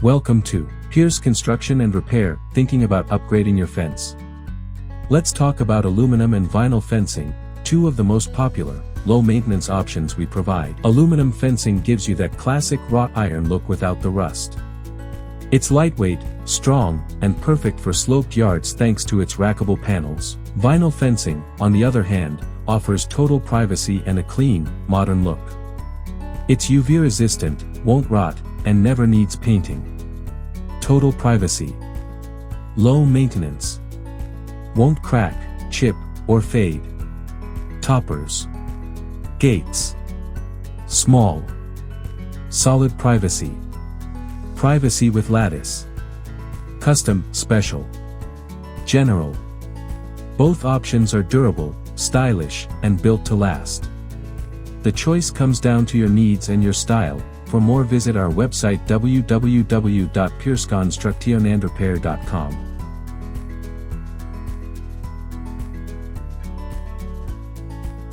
Welcome to Pierce Construction and Repair. Thinking about upgrading your fence? Let's talk about aluminum and vinyl fencing, two of the most popular, low-maintenance options we provide. Aluminum fencing gives you that classic wrought iron look without the rust. It's lightweight, strong, and perfect for sloped yards thanks to its rackable panels. Vinyl fencing, on the other hand, offers total privacy and a clean, modern look. It's UV-resistant, won't rot, and never needs painting. Total privacy. Low maintenance. Won't crack, chip, or fade. Toppers. Gates. Small. Solid privacy. Privacy with lattice. Custom, special. General. Both options are durable, stylish, and built to last. The choice comes down to your needs and your style. For more, visit our website www.pierceconstructionandrepair.com.